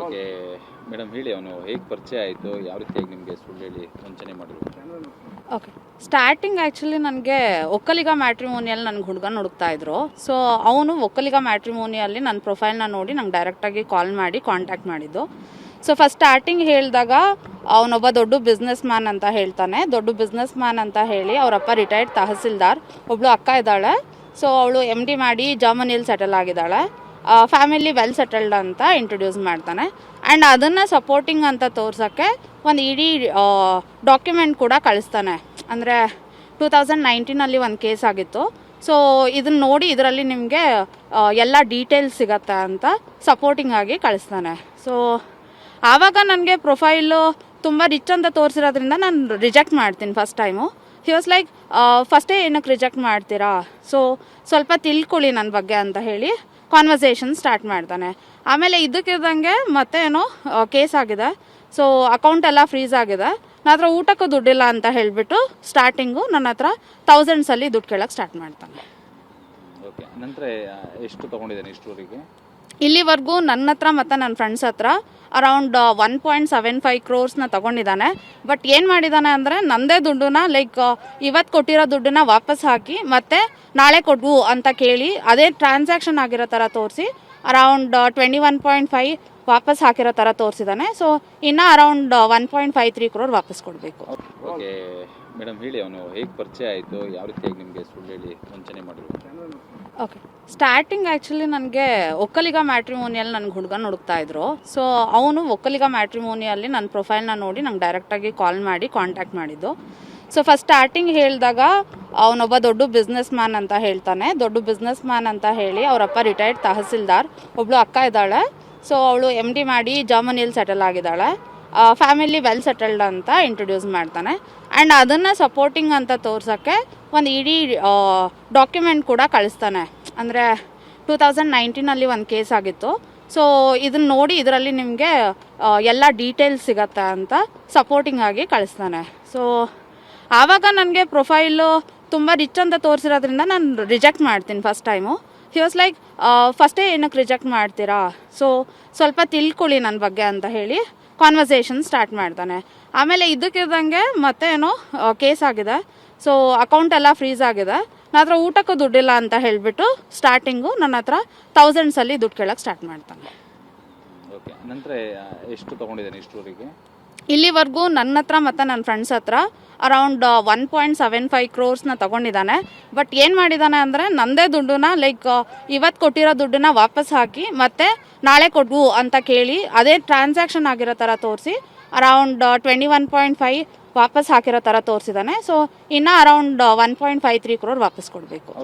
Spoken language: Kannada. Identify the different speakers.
Speaker 1: ಓಕೆ ಮೇಡಮ್, ಹೇಳಿ ಅವನು ಹೇಗೆ ಪರಿಚಯ ಆಯಿತು, ಯಾವ ರೀತಿಯಾಗಿ ನಿಮಗೆ ಸುಳ್ಳು ಹೇಳಿ ವಂಚನೆ ಮಾಡಿದ್ರು?
Speaker 2: ಓಕೆ, ಸ್ಟಾರ್ಟಿಂಗ್ ಆ್ಯಕ್ಚುಲಿ ನನಗೆ ಒಕ್ಕಲಿಗ ಮ್ಯಾಟ್ರಿಮೋನಿಯಲ್ಲಿ ನನಗೆ ಹುಡುಗನ ಹುಡುಕ್ತಾ ಇದ್ರು. ಸೊ ಅವನು ಒಕ್ಕಲಿಗ ಮ್ಯಾಟ್ರಿಮೋನಿಯಲ್ಲಿ ನನ್ನ ಪ್ರೊಫೈಲ್ನ ನೋಡಿ ನಂಗೆ ಡೈರೆಕ್ಟಾಗಿ ಕಾಲ್ ಮಾಡಿ ಕಾಂಟ್ಯಾಕ್ಟ್ ಮಾಡಿದ್ದು. ಸೊ ಫಸ್ಟ್ ಸ್ಟಾರ್ಟಿಂಗ್ ಹೇಳಿದಾಗ ಅವನೊಬ್ಬ ದೊಡ್ಡ ಬಿಸ್ನೆಸ್ ಮ್ಯಾನ್ ಅಂತ ಹೇಳ್ತಾನೆ. ದೊಡ್ಡ ಬಿಸ್ನೆಸ್ ಮ್ಯಾನ್ ಅಂತ ಹೇಳಿ ಅವರಪ್ಪ ರಿಟೈರ್ಡ್ ತಹಸೀಲ್ದಾರ್, ಒಬ್ಳು ಅಕ್ಕ ಇದ್ದಾಳೆ. ಸೊ ಅವಳು MD ಮಾಡಿ ಜರ್ಮನಿಯಲ್ಲಿ ಸೆಟಲ್ ಆಗಿದ್ದಾಳೆ. ಫ್ಯಾಮಿಲಿ ವೆಲ್ ಸೆಟಲ್ಡ್ ಅಂತ ಇಂಟ್ರೊಡ್ಯೂಸ್ ಮಾಡ್ತಾನೆ. ಆ್ಯಂಡ್ ಅದನ್ನು ಸಪೋರ್ಟಿಂಗ್ ಅಂತ ತೋರ್ಸೋಕ್ಕೆ ಒಂದು ಇಡೀ ಡಾಕ್ಯುಮೆಂಟ್ ಕೂಡ ಕಳಿಸ್ತಾನೆ. ಅಂದರೆ 2019 ಒಂದು ಕೇಸ್ ಆಗಿತ್ತು. ಸೊ ಇದನ್ನು ನೋಡಿ ಇದರಲ್ಲಿ ನಿಮಗೆ ಎಲ್ಲ ಡೀಟೇಲ್ಸ್ ಸಿಗತ್ತೆ ಅಂತ ಸಪೋರ್ಟಿಂಗ್ ಆಗಿ ಕಳಿಸ್ತಾನೆ. ಸೊ ಆವಾಗ ನನಗೆ ಪ್ರೊಫೈಲು ತುಂಬ ರಿಚ್ ಅಂತ ತೋರಿಸಿರೋದ್ರಿಂದ ನಾನು ರಿಜೆಕ್ಟ್ ಮಾಡ್ತೀನಿ first time. He was like, ಫಸ್ಟೇ ಏನಕ್ಕೆ ರಿಜೆಕ್ಟ್ ಮಾಡ್ತೀರಾ, ಸೊ ಸ್ವಲ್ಪ ತಿಳ್ಕೊಳ್ಳಿ ನನ್ನ ಬಗ್ಗೆ ಅಂತ ಹೇಳಿ ಕಾನ್ವರ್ಸೇಷನ್ ಸ್ಟಾರ್ಟ್ ಮಾಡ್ತಾನೆ. ಆಮೇಲೆ ಇದಕ್ಕಿದ್ದಂಗೆ ಮತ್ತೆ ಏನೋ ಕೇಸ್ ಆಗಿದೆ. ಸೊ ಅಕೌಂಟ್ ಎಲ್ಲ ಫ್ರೀಸ್ ಆಗಿದೆ. ನನ್ನ ಹತ್ರ ಊಟಕ್ಕೂ ದುಡ್ಡಿಲ್ಲ ಅಂತ ಹೇಳಿಬಿಟ್ಟು ಸ್ಟಾರ್ಟಿಂಗು ನನ್ನ ಹತ್ರ ಥೌಸಂಡ್ಸಲ್ಲಿ ದುಡ್ಡು ಕೇಳೋಕ್ಕೆ ಸ್ಟಾರ್ಟ್ ಮಾಡ್ತಾನೆ.
Speaker 1: ಓಕೆ, ನಂತರ ಎಷ್ಟು ತೊಗೊಂಡಿದ್ದಾನೆ ಇಷ್ಟುವರೆಗೆ?
Speaker 2: ಇಲ್ಲಿವರೆಗೂ ನನ್ನ ಹತ್ರ ಮತ್ತು ನನ್ನ ಫ್ರೆಂಡ್ಸ್ ಹತ್ರ ಅರೌಂಡ್ 1.75 crores ತೊಗೊಂಡಿದ್ದಾನೆ. ಬಟ್ ಏನು ಮಾಡಿದ್ದಾನೆ ಅಂದರೆ ನನ್ನದೇ ದುಡ್ಡನ್ನ ಲೈಕ್ ಇವತ್ತು ಕೊಟ್ಟಿರೋ ದುಡ್ಡನ್ನ ವಾಪಸ್ ಹಾಕಿ ಮತ್ತೆ ನಾಳೆ ಕೊಡ್ವು ಅಂತ ಕೇಳಿ ಅದೇ ಟ್ರಾನ್ಸಾಕ್ಷನ್ ಆಗಿರೋ ಥರ ತೋರಿಸಿ ಅರೌಂಡ್ 21.5 ವಾಪಸ್ ಹಾಕಿರೋ ಥರ ತೋರಿಸಿದ್ದಾನೆ. ಸೊ ಇನ್ನು ಅರೌಂಡ್ 1.53 crore ವಾಪಸ್ ಕೊಡಬೇಕು.
Speaker 1: ಓಕೆ ಮೇಡಮ್, ಹೇಳಿ ಅವನು ಹೇಗೆ ಪರಿಚಯ ಆಯಿತು, ಯಾವ ರೀತಿಯಾಗಿ ನಿಮಗೆ ಸುಳ್ಳು ಹೇಳಿ ವಂಚನೆ ಮಾಡಿದ್ರು?
Speaker 2: ಓಕೆ, ಸ್ಟಾರ್ಟಿಂಗ್ ಆ್ಯಕ್ಚುಲಿ ನನಗೆ ಒಕ್ಕಲಿಗ ಮ್ಯಾಟ್ರಿಮೋನಿಯಲ್ಲಿ ನನಗೆ ಹುಡುಗನ ಹುಡುಕ್ತಾ ಇದ್ರು. ಸೊ ಅವನು ಒಕ್ಕಲಿಗ ಮ್ಯಾಟ್ರಿಮೋನಿಯಲ್ಲಿ ನನ್ನ ಪ್ರೊಫೈಲ್ನ ನೋಡಿ ನಂಗೆ ಡೈರೆಕ್ಟಾಗಿ ಕಾಲ್ ಮಾಡಿ ಕಾಂಟ್ಯಾಕ್ಟ್ ಮಾಡಿದ್ದು. ಸೊ ಫಸ್ಟ್ ಸ್ಟಾರ್ಟಿಂಗ್ ಹೇಳಿದಾಗ ಅವನೊಬ್ಬ ದೊಡ್ಡ ಬಿಸ್ನೆಸ್ ಮ್ಯಾನ್ ಅಂತ ಹೇಳ್ತಾನೆ. ದೊಡ್ಡ ಬಿಸ್ನೆಸ್ ಮ್ಯಾನ್ ಅಂತ ಹೇಳಿ ಅವರಪ್ಪ ರಿಟೈರ್ಡ್ ತಹಸೀಲ್ದಾರ್, ಒಬ್ಳು ಅಕ್ಕ ಇದ್ದಾಳೆ. ಸೊ ಅವಳು MD ಮಾಡಿ ಜರ್ಮನಿಯಲ್ಲಿ ಸೆಟಲ್ ಆಗಿದ್ದಾಳೆ. ಫ್ಯಾಮಿಲಿ ವೆಲ್ ಸೆಟಲ್ಡ್ ಅಂತ ಇಂಟ್ರೊಡ್ಯೂಸ್ ಮಾಡ್ತಾನೆ. ಆ್ಯಂಡ್ ಅದನ್ನು ಸಪೋರ್ಟಿಂಗ್ ಅಂತ ತೋರ್ಸೋಕ್ಕೆ ಒಂದು ಇಡೀ ಡಾಕ್ಯುಮೆಂಟ್ ಕೂಡ ಕಳಿಸ್ತಾನೆ. ಅಂದರೆ 2019 ಒಂದು ಕೇಸ್ ಆಗಿತ್ತು. ಸೊ ಇದನ್ನು ನೋಡಿ ಇದರಲ್ಲಿ ನಿಮಗೆ ಎಲ್ಲ ಡೀಟೇಲ್ಸ್ ಸಿಗತ್ತೆ ಅಂತ ಸಪೋರ್ಟಿಂಗ್ ಆಗಿ ಕಳಿಸ್ತಾನೆ. ಸೊ ಆವಾಗ ನನಗೆ ಪ್ರೊಫೈಲು ತುಂಬ ರಿಚ್ ಅಂತ ತೋರಿಸಿರೋದ್ರಿಂದ ನಾನು ರಿಜೆಕ್ಟ್ ಮಾಡ್ತೀನಿ first time. He was like, ಫಸ್ಟೇ ಏನಕ್ಕೆ ರಿಜೆಕ್ಟ್ ಮಾಡ್ತೀರಾ, ಸೊ ಸ್ವಲ್ಪ ತಿಳ್ಕೊಳ್ಳಿ ನನ್ನ ಬಗ್ಗೆ ಅಂತ ಹೇಳಿ ಕಾನ್ವರ್ಸೇಷನ್ ಸ್ಟಾರ್ಟ್ ಮಾಡ್ತಾನೆ. ಆಮೇಲೆ ಇದಕ್ಕಿದ್ದಂಗೆ ಮತ್ತೆ ಏನೋ ಕೇಸ್ ಆಗಿದೆ. ಸೊ ಅಕೌಂಟ್ ಎಲ್ಲ ಫ್ರೀಸ್ ಆಗಿದೆ. ನನ್ನ ಹತ್ರ ಊಟಕ್ಕೂ ದುಡ್ಡಿಲ್ಲ ಅಂತ ಹೇಳಿಬಿಟ್ಟು ಸ್ಟಾರ್ಟಿಂಗು ನನ್ನ ಹತ್ರ ಥೌಸಂಡ್ಸಲ್ಲಿ ದುಡ್ಡು ಕೇಳೋಕ್ಕೆ ಸ್ಟಾರ್ಟ್ ಮಾಡ್ತಾನೆ.
Speaker 1: ಓಕೆ, ನಂತರ ಎಷ್ಟು ತೊಗೊಂಡಿದ್ದಾನೆ ಇಷ್ಟುವರೆಗೆ?
Speaker 2: ಇಲ್ಲಿವರೆಗೂ ನನ್ನ ಹತ್ರ ಮತ್ತು ನನ್ನ ಫ್ರೆಂಡ್ಸ್ ಹತ್ರ ಅರೌಂಡ್ 1.75 crores ತೊಗೊಂಡಿದ್ದಾನೆ. ಬಟ್ ಏನು ಮಾಡಿದ್ದಾನೆ ಅಂದರೆ ನನ್ನದೇ ದುಡ್ಡನ್ನ ಲೈಕ್ ಇವತ್ತು ಕೊಟ್ಟಿರೋ ದುಡ್ಡನ್ನ ವಾಪಸ್ ಹಾಕಿ ಮತ್ತೆ ನಾಳೆ ಕೊಡ್ವು ಅಂತ ಕೇಳಿ ಅದೇ ಟ್ರಾನ್ಸಾಕ್ಷನ್ ಆಗಿರೋ ಥರ ತೋರಿಸಿ ಅರೌಂಡ್ 21.5 ವಾಪಸ್ ಹಾಕಿರೋ ಥರ ತೋರಿಸಿದ್ದಾನೆ. ಸೊ ಇನ್ನು ಅರೌಂಡ್ 1.53 crore ವಾಪಸ್ ಕೊಡಬೇಕು.